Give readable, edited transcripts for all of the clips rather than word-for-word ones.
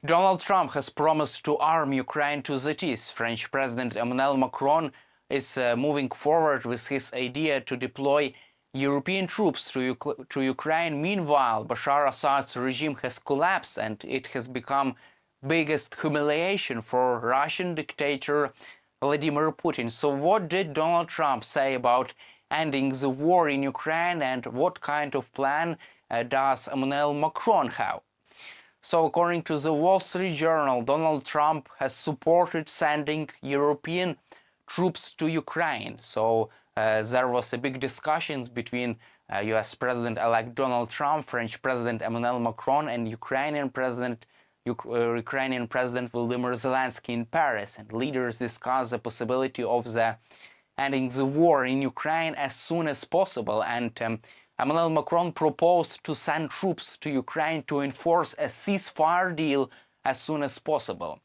Donald Trump has promised to arm Ukraine to the teeth. French President Emmanuel Macron is moving forward with his idea to deploy European troops to Ukraine. Meanwhile, Bashar Assad's regime has collapsed and it has become biggest humiliation for Russian dictator Vladimir Putin. So what did Donald Trump say about ending the war in Ukraine, and what kind of plan does Emmanuel Macron have? So according to the Wall Street Journal, Donald Trump has supported sending European troops to Ukraine. So there was a big discussions between US President-elect Donald Trump, French President Emmanuel Macron, and Ukrainian President Volodymyr Zelensky in Paris. And leaders discussed the possibility of ending the war in Ukraine as soon as possible. And Emmanuel Macron proposed to send troops to Ukraine to enforce a ceasefire deal as soon as possible.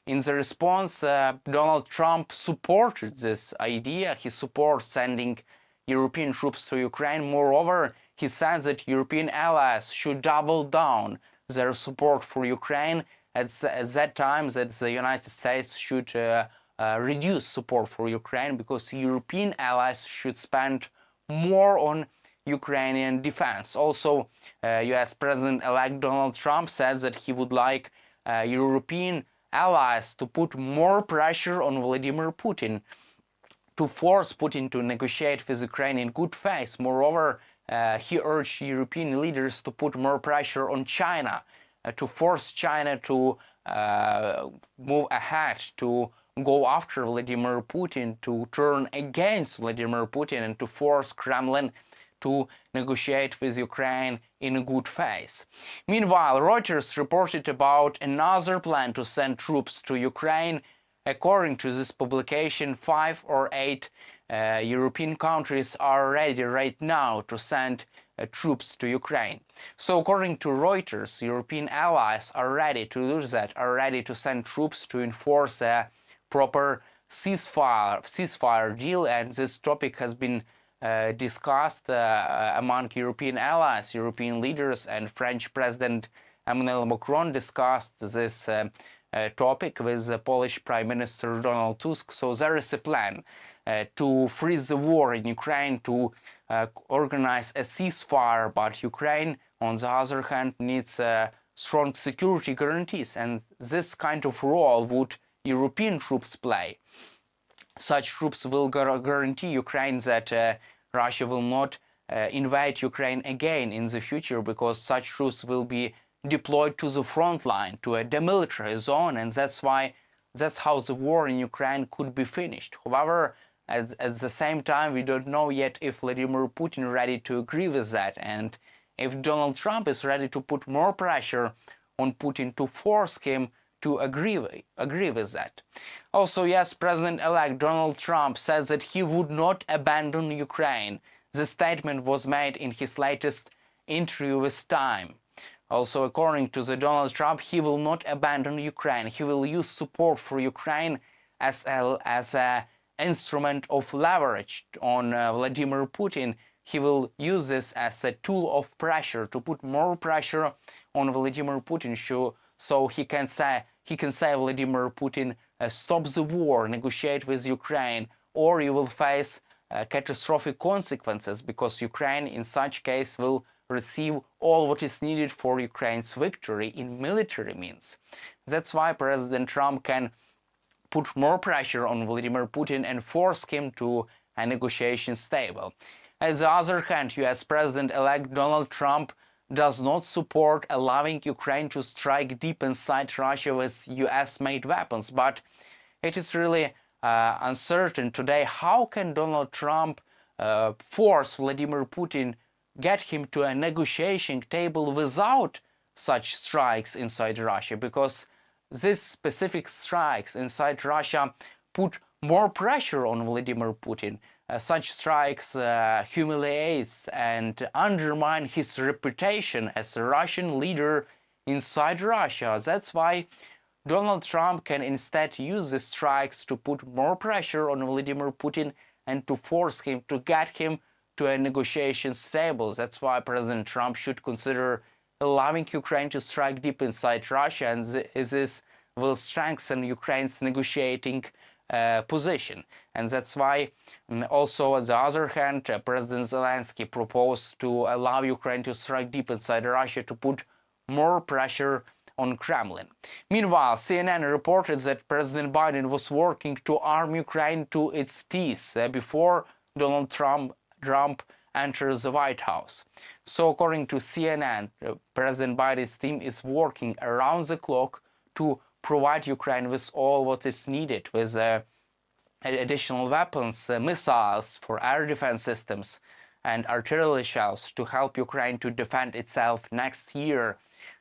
In the response, Donald Trump supported this idea. He supports sending European troops to Ukraine. Moreover, he says that European allies should double down their support for Ukraine. At that time, that the United States should reduce support for Ukraine, because European allies should spend more on Ukrainian defense. Also, US President-elect Donald Trump says that he would like European allies to put more pressure on Vladimir Putin, to force Putin to negotiate with Ukraine in good faith. Moreover, he urged European leaders to put more pressure on China, to force China to move ahead, to go after Vladimir Putin, to turn against Vladimir Putin, and to force Kremlin to negotiate with Ukraine in a good faith. Meanwhile, Reuters reported about another plan to send troops to Ukraine. According to this publication, 5 or 8 European countries are ready right now to send troops to Ukraine. So according to Reuters, European allies are ready to do that, are ready to send troops to enforce a proper ceasefire deal. And this topic has been discussed among European allies, European leaders, and French President Emmanuel Macron discussed this topic with the Polish Prime Minister Donald Tusk. So there is a plan to freeze the war in Ukraine, to organize a ceasefire, but Ukraine, on the other hand, needs strong security guarantees, and this kind of role would European troops play. Such troops will guarantee Ukraine that Russia will not invade Ukraine again in the future, because such troops will be deployed to the front line, to a demilitarized zone, and that's how the war in Ukraine could be finished. However, at the same time, we don't know yet if Vladimir Putin is ready to agree with that, and if Donald Trump is ready to put more pressure on Putin to force him to agree with that. Also, yes, President-elect Donald Trump says that he would not abandon Ukraine. The statement was made in his latest interview with Time. Also, according to the Donald Trump, he will not abandon Ukraine. He will use support for Ukraine as an instrument of leverage on Vladimir Putin. He will use this as a tool of pressure, to put more pressure on Vladimir Putin, so he can say Vladimir Putin, stop the war, negotiate with Ukraine, or you will face catastrophic consequences, because Ukraine in such case will receive all what is needed for Ukraine's victory in military means. That's why President Trump can put more pressure on Vladimir Putin and force him to a negotiation table. On the other hand, US President-elect Donald Trump does not support allowing Ukraine to strike deep inside Russia with US-made weapons, but it is really uncertain today how can Donald Trump force Vladimir Putin, get him to a negotiation table without such strikes inside Russia, because these specific strikes inside Russia put more pressure on Vladimir Putin. Such strikes humiliate and undermine his reputation as a Russian leader inside Russia. That's why Donald Trump can instead use the strikes to put more pressure on Vladimir Putin and to force him, to get him to a negotiation table. That's why President Trump should consider allowing Ukraine to strike deep inside Russia, and this will strengthen Ukraine's negotiating position. And that's why also, on the other hand, President Zelensky proposed to allow Ukraine to strike deep inside Russia to put more pressure on Kremlin. Meanwhile, CNN reported that President Biden was working to arm Ukraine to its teeth before Donald Trump enters the White House. So according to CNN, President Biden's team is working around the clock to provide Ukraine with all what is needed, with additional weapons, missiles for air defense systems, and artillery shells to help Ukraine to defend itself next year,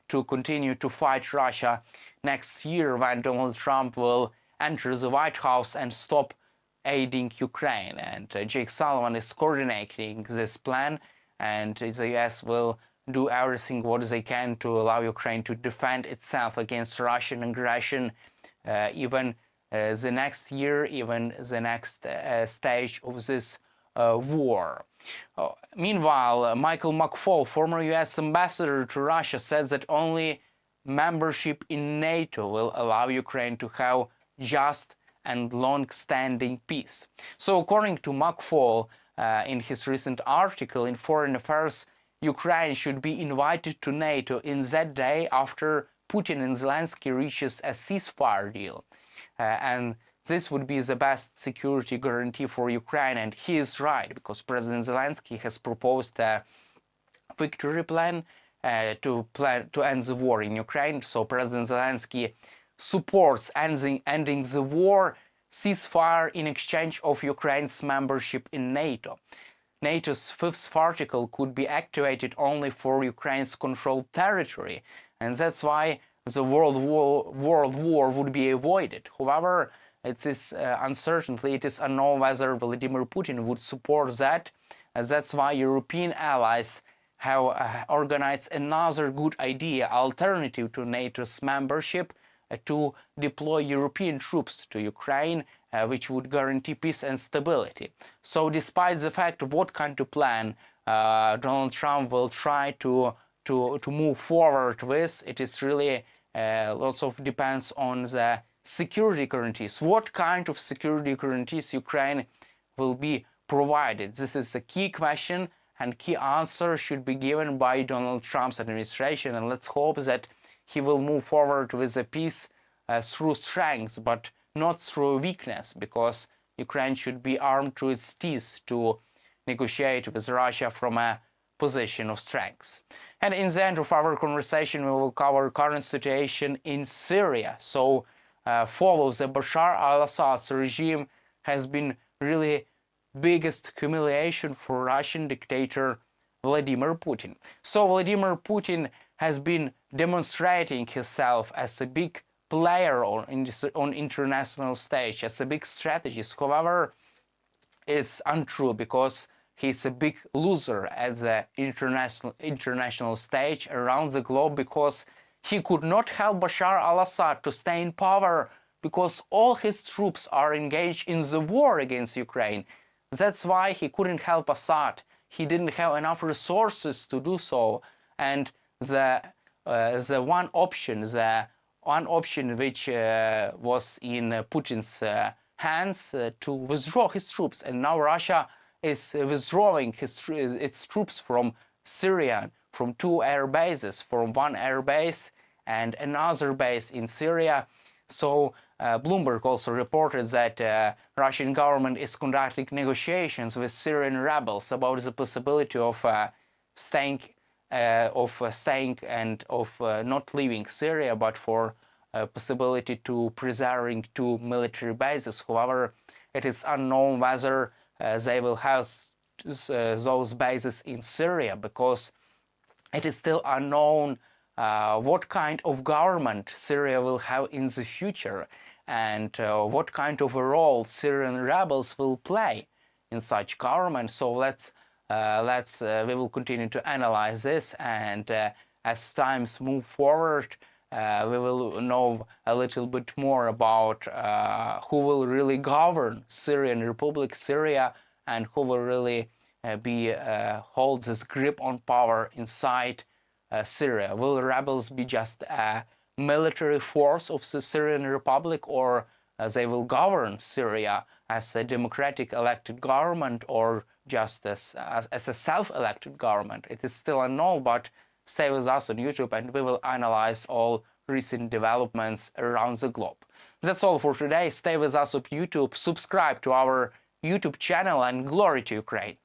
to continue to fight Russia next year when Donald Trump will enter the White House and stop aiding Ukraine. And Jake Sullivan is coordinating this plan, and the US will do everything what they can to allow Ukraine to defend itself against Russian aggression, even the next year, even the next stage of this war. Meanwhile, Michael McFaul, former US ambassador to Russia, says that only membership in NATO will allow Ukraine to have just and long-standing peace. So according to McFaul, in his recent article in Foreign Affairs, Ukraine should be invited to NATO in that day after Putin and Zelensky reaches a ceasefire deal. And this would be the best security guarantee for Ukraine, and he is right, because President Zelensky has proposed a victory plan to end the war in Ukraine. So President Zelensky supports ending the war ceasefire in exchange of Ukraine's membership in NATO. NATO's fifth article could be activated only for Ukraine's controlled territory, and that's why the world war would be avoided. However, it is uncertainly, it is unknown whether Vladimir Putin would support that. That's why European allies have organized another good idea, alternative to NATO's membership, to deploy European troops to Ukraine, which would guarantee peace and stability. So despite the fact of what kind of plan Donald Trump will try to move forward with, it is really lots of depends on the security guarantees. What kind of security guarantees Ukraine will be provided? This is a key question, and key answer should be given by Donald Trump's administration, and let's hope that he will move forward with a peace through strength, but not through weakness, because Ukraine should be armed to its teeth to negotiate with Russia from a position of strength. And in the end of our conversation, we will cover current situation in Syria. So follows the Bashar al-Assad's regime has been really biggest humiliation for Russian dictator Vladimir Putin. So Vladimir Putin has been demonstrating himself as a big player on international stage, as a big strategist. However, it's untrue, because he's a big loser at the international stage around the globe, because he could not help Bashar al-Assad to stay in power, because all his troops are engaged in the war against Ukraine. That's why he couldn't help Assad. He didn't have enough resources to do so, and the one option which was in Putin's hands to withdraw his troops, and now Russia is withdrawing its troops from Syria, from 2 air bases, from 1 air base and another base in Syria. So Bloomberg also reported that Russian government is conducting negotiations with Syrian rebels about the possibility of staying and of not leaving Syria, but for possibility to preserving 2 military bases. However, it is unknown whether they will have those bases in Syria, because it is still unknown what kind of government Syria will have in the future, and what kind of a role Syrian rebels will play in such government. So we will continue to analyze this, and as times move forward, we will know a little bit more about who will really govern Syrian Republic Syria, and who will really hold this grip on power inside Syria? Will rebels be just a military force of the Syrian Republic, or they will govern Syria as a democratic elected government, or just as a self-elected government? It is still unknown, but stay with us on YouTube and we will analyze all recent developments around the globe. That's all for today. Stay with us on YouTube, subscribe to our YouTube channel, and glory to Ukraine!